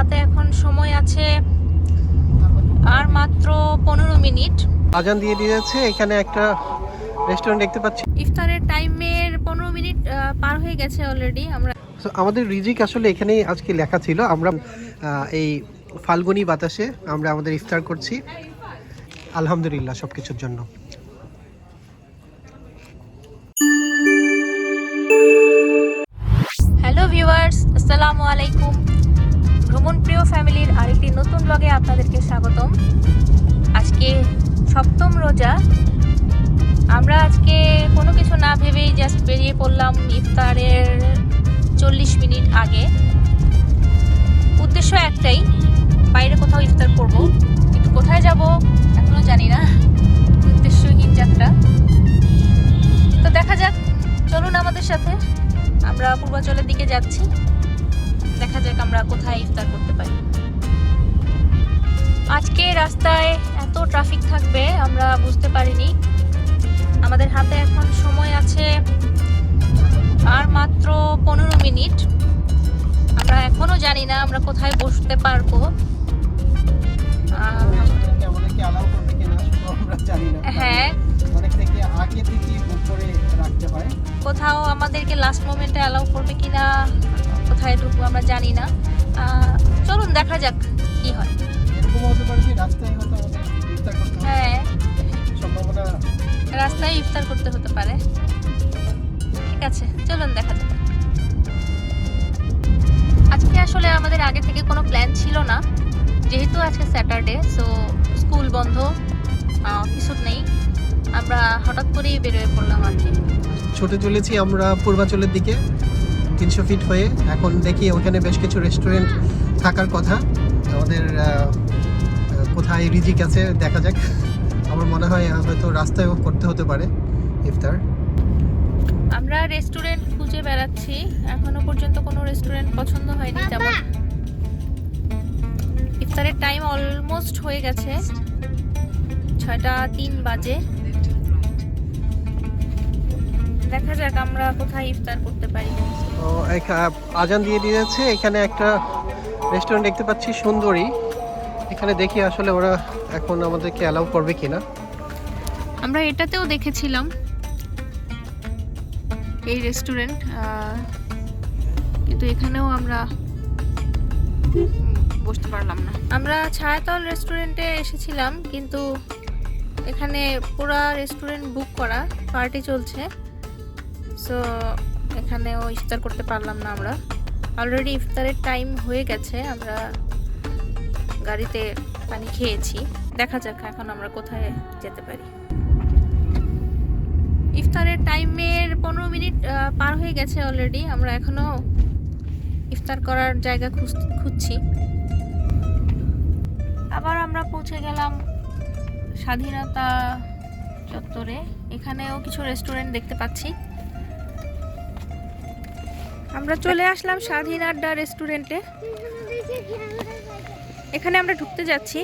হাতে এখন সময় আছে আর মাত্র 15 মিনিট। আজান দিয়ে দিয়েছে। এখানে একটা রেস্টুরেন্ট দেখতে পাচ্ছি। ইফতারের টাইমের 15 মিনিট পার হয়ে গেছে অলরেডি। আমাদের রিজিক আসলে এখানেই আজকে লেখা ছিল। আমরা এই ফাল্গুনি বাতাসে আমরা আমাদের ইফতার করছি। আলহামদুলিল্লাহ সবকিছুর জন্য। হ্যালো ভিউয়ার্স, আসসালামু আলাইকুম। ভ্রমণ প্রিয় ফ্যামিলির আরেকটি নতুন ব্লগে আপনাদেরকে স্বাগতম। আজকে সপ্তম রোজা। আমরা আজকে কোনো কিছু না ভেবেই জাস্ট বেরিয়ে পড়লাম ইফতারের 40 মিনিট আগে। উদ্দেশ্য একটাই, বাইরে কোথাও ইফতার করব, কিন্তু কোথায় যাব এখনো জানি না। উদ্দেশ্যহীন যাত্রা। তো দেখা যাক, চলুন আমাদের সাথে। আমরা পূর্বাচলের দিকে যাচ্ছি, দেখা যাক আমরা কোথায় ইফতার করতে পারি। আজকে রাস্তায় এত ট্রাফিক থাকবে আমরা বুঝতে পারিনি। আমাদের হাতে এখন সময় আছে আর মাত্র 15 মিনিট। আমরা এখনো জানি না আমরা কোথায় বসতে পারবো। হ্যাঁ, কোথাও আমাদেরকে লাস্ট মোমেন্টে অ্যালাউ করবে কিনা, কোথায় ঢুকবো আমরা জানি না। চলুন দেখা যাক কি হয়। হ্যাঁ, রাস্তায় ইফতার করতে হতে পারে। ঠিক আছে, চলুন দেখা যাক। আজকে আসলে আমাদের আগে থেকে কোনো প্ল্যান ছিল না, যেহেতু আজকে স্যাটারডে, সো স্কুল বন্ধ, কিছু নেই। আমরা হঠাৎ করেই বেরোয় পড়লাম আর কি। ছুটে চলেছি আমরা পূর্বাচলের দিকে 300 ফিট হয়ে। এখন দেখি ওখানে বেশ কিছু রেস্টুরেন্ট থাকার কথা। আমাদের কোথায় রিজিক আছে দেখা যাক। আমার মনে হয় হয়তো রাস্তায়ও করতে হতে পারে ইফতার। আমরা রেস্টুরেন্ট খুঁজে বেড়াচ্ছি, এখনো পর্যন্ত কোনো রেস্টুরেন্ট পছন্দ হয়নি। যেমন ইফতারের টাইম অলমোস্ট হয়ে গেছে, 6:03 বাজে। দেখা যাক আমরা কোথায় ইফতার করতে পারি। তো আজান দিয়ে দিয়েছে। এখানে একটা রেস্টুরেন্ট দেখতে পাচ্ছি, সুন্দরী। এখানে দেখি আসলে ওরা এখন আমাদেরকে অ্যালাউ করবে কিনা। আমরা এটাতেও দেখেছিলাম এই রেস্টুরেন্ট, কিন্তু এখানেও আমরা বসতে পারলাম না। আমরা ছায়াতল রেস্টুরেন্টে এসেছিলাম, কিন্তু এখানে পুরো রেস্টুরেন্ট বুক করা, পার্টি চলছে, সো এখানেও ইফতার করতে পারলাম না। আমরা অলরেডি ইফতারের টাইম হয়ে গেছে। আমরা গাড়িতে পানি খেয়েছি। দেখা যাক এখন আমরা কোথায় যেতে পারি। ইফতারের টাইমের 15 মিনিট পার হয়ে গেছে অলরেডি। আমরা এখনো ইফতার করার জায়গা খুঁজছি। আবার আমরা পৌঁছে গেলাম স্বাধীনতা চত্বরে। এখানেও কিছু রেস্টুরেন্ট দেখতে পাচ্ছি। আমরা চলে আসলাম স্বাধীন আড্ডা রেস্টুরেন্টে। এখানে আমরা ঢুকতে যাচ্ছি।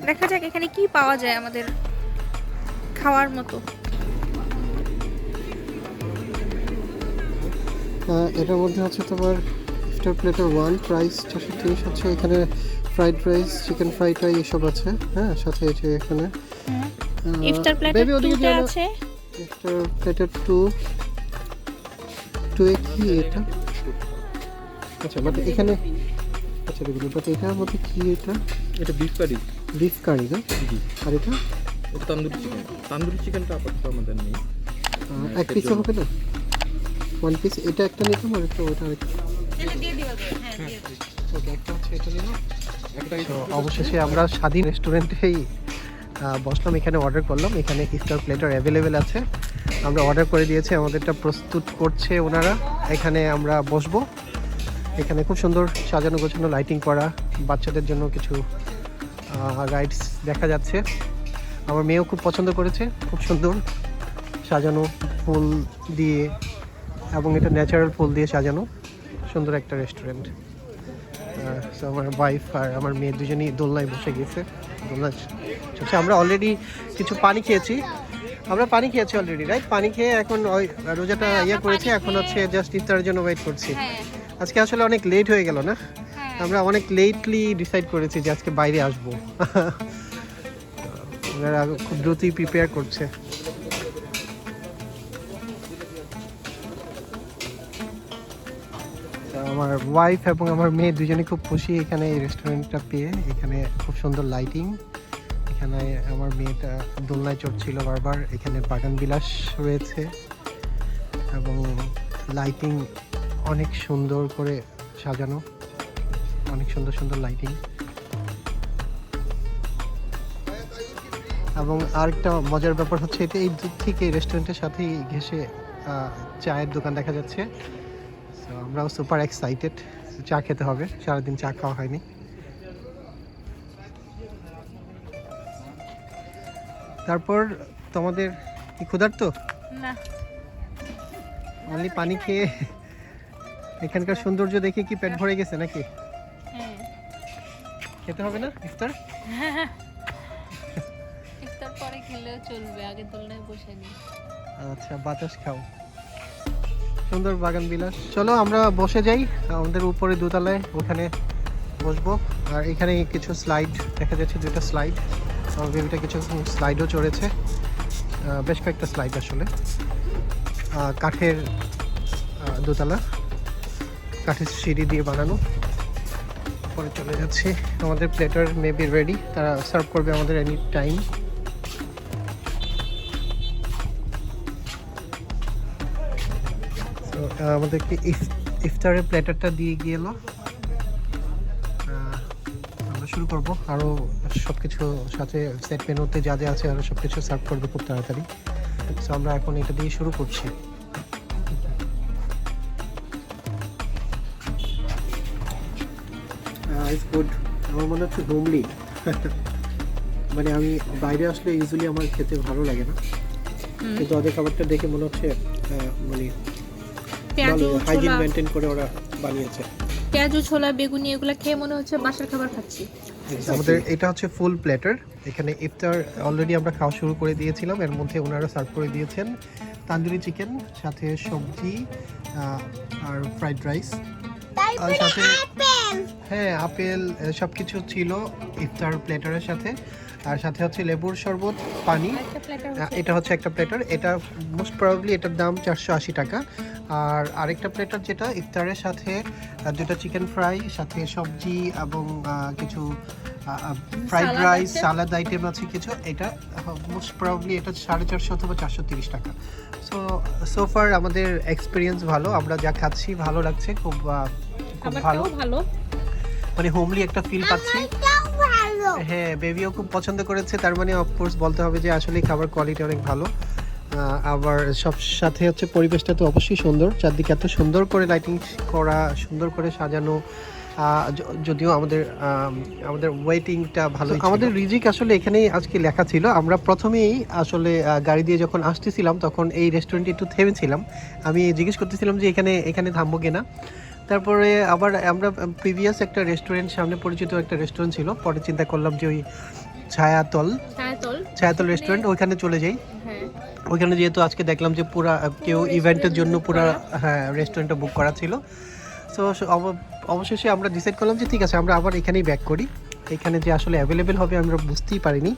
দেখা যাক এখানে কি পাওয়া যায় আমাদের খাওয়ার মতো। এটার মধ্যে হচ্ছে তোমার ইফতার প্লেটার 1 প্রাইস 430 হচ্ছে। এখানে fried rice, chicken fried rice এসব আছে। হ্যাঁ, সাথে আছে এখানে ইফতার প্লেটার 2 আছে। ইফতার প্লেটার 2 এ কি এটা? আচ্ছা, বাট এখানে আচ্ছা দেখুন, বাট এটার মধ্যে কি এটা? এটা বিফ কারি। বিফ কারি না? জি। আর এটা তন্দুরি চিকেন। তন্দুরি চিকেনটা আপাতত আমাদের নেই। এক পিস হবে না? 1 পিস। এটা একটা নিতাম, আর একটা ওটা আরেকটা। এটা দিয়ে দিও। হ্যাঁ, দিয়ে দিও। ওকে, একটা হচ্ছে এটা নিলাম। তো অবশেষে আমরা স্বাধীন রেস্টুরেন্টেই বসলাম। এখানে অর্ডার করলাম। এখানে ইফতার প্লেটার অ্যাভেলেবেল আছে। আমরা অর্ডার করে দিয়েছি, আমাদেরটা প্রস্তুত করছে ওনারা। এখানে আমরা বসবো। এখানে খুব সুন্দর সাজানো গোছানো, লাইটিং করা, বাচ্চাদের জন্য কিছু রাইডস দেখা যাচ্ছে। আমার মেয়েও খুব পছন্দ করেছে। খুব সুন্দর সাজানো ফুল দিয়ে, এবং এটা ন্যাচারাল ফুল দিয়ে সাজানো সুন্দর একটা রেস্টুরেন্ট। সো আমার ওয়াইফ আর আমার মেয়ে দুজনেই দোলনায় বসে গেছে। দোলনা চলছে। আমরা অলরেডি কিছু পানি খেয়েছি। Already, right? পানি খেয়ে এখন ওই রোজাটা করেছি। এখন হচ্ছে জাস্ট ইফতারের জন্য ওয়েট করছি। আজকে আসলে অনেক লেট হয়ে গেল না? আমরা অনেক লেটলি ডিসাইড করেছি যে আজকে বাইরে আসবো। ওরা খুব দ্রুতই প্রিপেয়ার করছে। আমার ওয়াইফ এবং আমার মেয়ে দুজনে খুব খুশি এখানে এই রেস্টুরেন্টটা পেয়ে। এখানে খুব সুন্দর লাইটিং, এখানে আমার মেয়েটা দোলনায় চড়ছিল বারবার। এখানে বাগান বিলাস রয়েছে এবং লাইটিং অনেক সুন্দর করে সাজানো, অনেক সুন্দর সুন্দর লাইটিং। এবং আরেকটা মজার ব্যাপার হচ্ছে এটা এই দূর থেকে রেস্টুরেন্টের সাথেই ঘেঁষে চায়ের দোকান দেখা যাচ্ছে। তো আমরাও সুপার এক্সাইটেড, চা খেতে হবে, সারাদিন চা খাওয়া হয়নি। তারপর তোমাদের কি ক্ষুধার্ত? না, অনলি পানি খেয়ে এখানকার সৌন্দর্য দেখে কি পেট ভরে গেছে নাকি? হ্যাঁ, খেতে হবে না ইফতার? ইফতার পরে খেলেও চলবে, আগে দোলনায় বসে নি। আচ্ছা, বাতাস খাও, সুন্দর বাগান বিলাস। চলো আমরা বসে যাই আমাদের উপরে দোতলায়, ওখানে বসবো। আর এখানে কিছু স্লাইড দেখা যাচ্ছে, দুটো স্লাইড। আমার বেবিটা কিছু স্লাইডও চড়েছে, বেশ কয়েকটা স্লাইড আসলে। কাঠের দোতলা, কাঠের সিঁড়ি দিয়ে বানানো। পরে চলে যাচ্ছে, আমাদের প্লেটার মেবি রেডি, তারা সার্ভ করবে আমাদের এনি টাইম। আমাদেরকে ইফতারের প্লেটারটা দিয়ে গেল, আমরা শুরু করব। আরও সব কিছু সাথে সেট মেনুতে যা যা আছে আরও সব কিছু সার্ভ করবে খুব তাড়াতাড়ি। সো আমরা এখন এটা দিয়ে শুরু করছি। ইটস গুড, আমার মনে হচ্ছে হোমলি। মানে আমি বাইরে আসলে ইউজুয়ালি আমার খেতে ভালো লাগে না, কিন্তু ওদের খাবারটা দেখে মনে হচ্ছে মানে ভালো, হাইজিন মেইনটেইন করে ওরা বানিয়েছে। পেঁয়াজু, ছোলা, বেগুনি এগুলো খেয়ে মনে হচ্ছে বাসার খাবার খাচ্ছি। আমাদের এটা হচ্ছে ফুল প্লেটার। এখানে ইফতার অলরেডি আমরা খাওয়া শুরু করে দিয়েছিলাম, এর মধ্যে ওনারা সার্ভ করে দিয়েছেন তান্দুরি চিকেন, সাথে সবজি আর ফ্রাইড রাইস, আর সাথে হ্যাঁ আপেল সবকিছু ছিল ইফতার প্লেটারের সাথে। আর সাথে হচ্ছে লেবুর শরবত, পানি। এটা হচ্ছে একটা প্লেটার, এটা মোস্ট প্রবাবলি এটার দাম 480 টাকা। আর আরেকটা প্লেটার যেটা ইফতারের সাথে দুটো চিকেন ফ্রাই, সাথে সবজি এবং কিছু ফ্রাইড রাইস, সালাদ আইটেম আছে কিছু। এটা মোস্ট প্রবাবলি এটা 450 অথবা 430 টাকা। সো ফার আমাদের এক্সপিরিয়েন্স ভালো, আমরা যা খাচ্ছি ভালো লাগছে, খুব ভালো, মানে হোমলি একটা ফিল পাচ্ছি। হ্যাঁ, বেবিও খুব পছন্দ করেছে, তার মানে অফকোর্স বলতে হবে যে আসলে খাবার কোয়ালিটি অনেক ভালো। আবার সব সাথে হচ্ছে পরিবেশটা তো অবশ্যই সুন্দর, চারদিকে এত সুন্দর করে লাইটিং করা, সুন্দর করে সাজানো। যদিও আমাদের ওয়েটিংটা ভালো, আমাদের রিজিক আসলে এখানেই আজকে লেখা ছিল। আমরা প্রথমেই আসলে গাড়ি দিয়ে যখন আসতেছিলাম তখন এই রেস্টুরেন্টে একটু থেমেছিলাম, আমি জিজ্ঞেস করতেছিলাম যে এখানে থামবো কিনা। তারপরে আবার আমরা প্রিভিয়াস একটা রেস্টুরেন্ট, সামনে পরিচিত একটা রেস্টুরেন্ট ছিল, পরে চিন্তা করলাম যে ওই ছায়াতল রেস্টুরেন্ট ওইখানে চলে যাই। ওইখানে যেহেতু আজকে দেখলাম যে পুরা কেউ ইভেন্টের জন্য পুরা হ্যাঁ রেস্টুরেন্টটা বুক করা ছিল। সো অবশেষে আমরা ডিসাইড করলাম যে ঠিক আছে আমরা আবার এখানেই ব্যাক করি। এখানে যে আসলে অ্যাভেলেবেল হবে আমরা বুঝতেই পারিনি,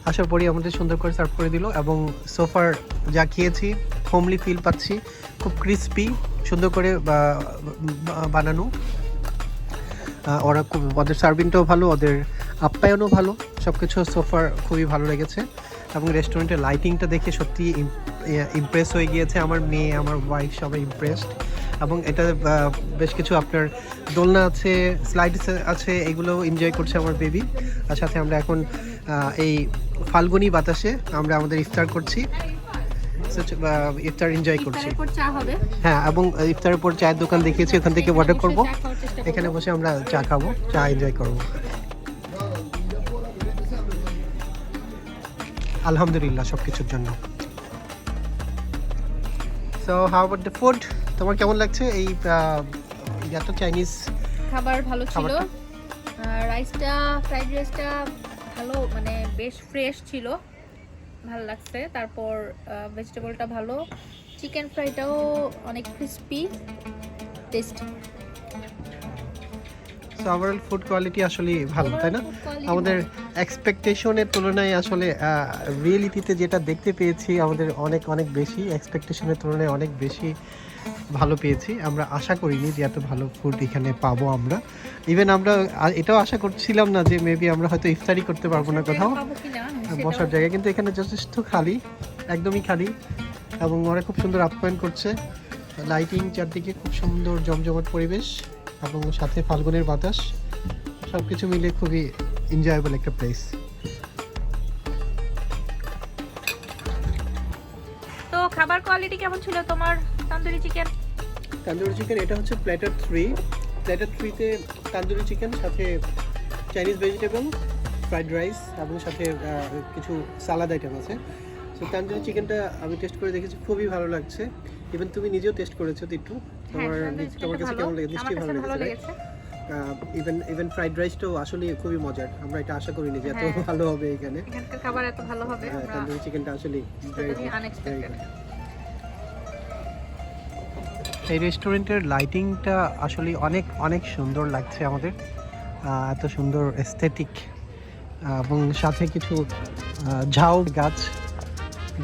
আসার পরই আমাদের সুন্দর করে সার্ভ করে দিল। এবং সোফার যা খেয়েছি হোমলি ফিল পাচ্ছি, খুব ক্রিস্পি, সুন্দর করে বানানো। ওদের সার্ভিংটাও ভালো, ওদের আপ্যায়নও ভালো, সব কিছু সোফার খুবই ভালো লেগেছে। এবং রেস্টুরেন্টের লাইটিংটা দেখে সত্যি ইমপ্রেস হয়ে গিয়েছে আমার মেয়ে, আমার ওয়াইফ, সবাই ইমপ্রেসড। এবং এটা বেশ কিছু আপনার দোলনা আছে, স্লাইডস আছে, এগুলো এনজয় করছে আমার বেবি। আর সাথে আমরা এখন এই ফাল্গুনি বাতাসে আমরা আমাদের ইফতার করছি, ইফতার এনজয় করছি। হ্যাঁ, এবং ইফতারের পর চায়ের দোকান দেখিয়েছি, ওখান থেকে অর্ডার করব, এখানে বসে আমরা চা খাবো, চা এনজয় করবো। আলহামদুলিল্লাহ সব কিছুর জন্য। So how about the food? তোমার কেমন লাগছে এই এত চাইনিজ খাবার? ভালো ছিল, রাইসটা, ফ্রাইড রাইসটা ভালো, মানে বেশ ফ্রেশ ছিল, ভালো লাগছে। তারপর ভেজিটেবলটা ভালো, চিকেন ফ্রাইটাও অনেক crispy, tasty. So overall food quality আসলে ভালো, তাই না? আমাদের এক্সপেকটেশনের তুলনায় আসলে রিয়েলিটিতে যেটা দেখতে পেয়েছি আমাদের অনেক অনেক বেশি, এক্সপেকটেশনের তুলনায় অনেক বেশি ভালো পেয়েছি। আমরা আশা করিনি যে এত ভালো ফুড এখানে পাবো আমরা। ইভেন আমরা এটাও আশা করছিলাম না যে মেবি আমরা হয়তো ইফতারি করতে পারবো না কোথাও বসার জায়গা, কিন্তু এখানে যথেষ্ট খালি, একদমই খালি, এবং ওরা খুব সুন্দর আপ্যায়ন করছে। লাইটিং চারদিকে, খুব সুন্দর জমজমাট পরিবেশ এবং সাথে ফাল্গুনের বাতাস, সব কিছু মিলে খুবই এনজয়েবল একটা প্লেস। তো খাবার কোয়ালিটি কেমন ছিল তোমার তন্দুরি চিকেন? তান্দুরি চিকেন এটা হচ্ছে প্ল্যাটার 3। প্ল্যাটার 3-তে তান্দুরি চিকেন, সাথে চাইনিজ ভেজিটেবল, ফ্রাইড রাইস এবং সাথে কিছু সালাদ আইটেম আছে। সো তান্দুরি চিকেনটা আমি টেস্ট করে দেখেছি, খুবই ভালো লাগছে। ইভেন তুমি নিজেও টেস্ট করেছো একটু, তোমার কাছে কেমন লেগেছে? নিশ্চয়ই ভালো লেগেছে। ইভেন ফ্রাইড রাইসটাও আসলে খুবই মজার, আমরা এটা আশা করিনি যে এত ভালো হবে এখানে। এখানকার খাবার এত ভালো হবে, তান্দুরি চিকেনটা আসলে আনএক্সপেক্টেড। এই রেস্টুরেন্টের লাইটিংটা আসলে অনেক অনেক সুন্দর লাগছে আমাদের, এত সুন্দর এস্থেটিক, এবং সাথে কিছু ঝাউ গাছ,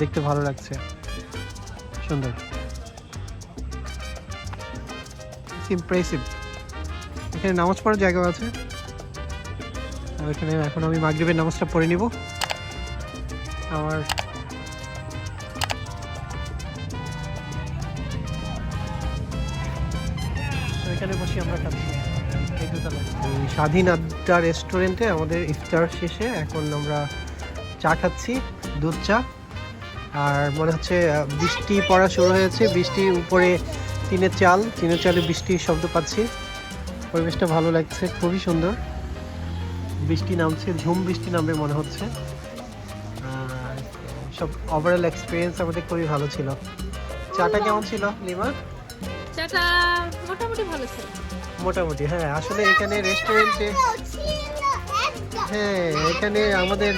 দেখতে ভালো লাগছে, সুন্দর, ইমপ্রেসিভ। এখানে নামাজ পড়ার জায়গা আছে, আর এখানে এখন আমি মাগরিবের নামাজটা পড়ে নিব। আমার এখানে বসে আমরা খাচ্ছি স্বাধীন আড্ডা রেস্টুরেন্টে। আমাদের ইফতার শেষে এখন আমরা চা খাচ্ছি, দুধ চা। আর মনে হচ্ছে বৃষ্টি পড়া শুরু হয়েছে, বৃষ্টি উপরে টিনের চালে বৃষ্টির শব্দ পাচ্ছি। পরিবেশটা ভালো লাগছে, খুবই সুন্দর। বৃষ্টি নামছে, ঝুম বৃষ্টি নামবে মনে হচ্ছে। আর সব ওভারঅল এক্সপিরিয়েন্স আমাদের খুবই ভালো ছিল। চাটা কেমন ছিল লিমা? চাটা মোটামুটি ভালো ছিল। মোটামুটি, হ্যাঁ। আসলে এখানে রেস্টুরেন্টে, হ্যাঁ, এখানে আমাদের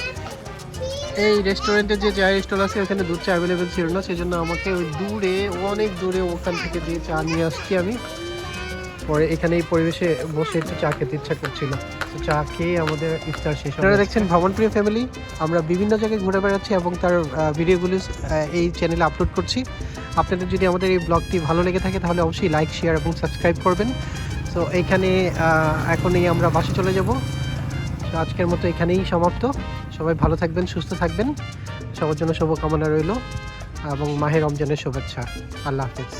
এই রেস্টুরেন্টে যে চায়ের স্টল আছে ওখানে দুধ চা অ্যাভেলেবেল ছিল না, সেই জন্য আমাকে ওই দূরে, অনেক দূরে ওখান থেকে দিয়ে চা নিয়ে আসছি আমি। পরে এখানে এই পরিবেশে বসে একটু চা খেতে ইচ্ছা করছিল, তো চা খেয়ে আমাদের ইফতার শেষ। আপনারা দেখছেন ভ্রমণপ্রিয় ফ্যামিলি। আমরা বিভিন্ন জায়গায় ঘুরে বেড়াচ্ছি এবং তার ভিডিওগুলি এই চ্যানেলে আপলোড করছি। আপনাদের যদি আমাদের এই ব্লগটি ভালো লেগে থাকে তাহলে অবশ্যই লাইক, শেয়ার এবং সাবস্ক্রাইব করবেন। সো এইখানে এখনই আমরা বাসে চলে যাব। তো আজকের মতো এখানেই সমাপ্ত। সবাই ভালো থাকবেন, সুস্থ থাকবেন, সবার জন্য শুভকামনা রইল এবং মাহে রমজানের শুভেচ্ছা। আল্লাহ হাফেজ।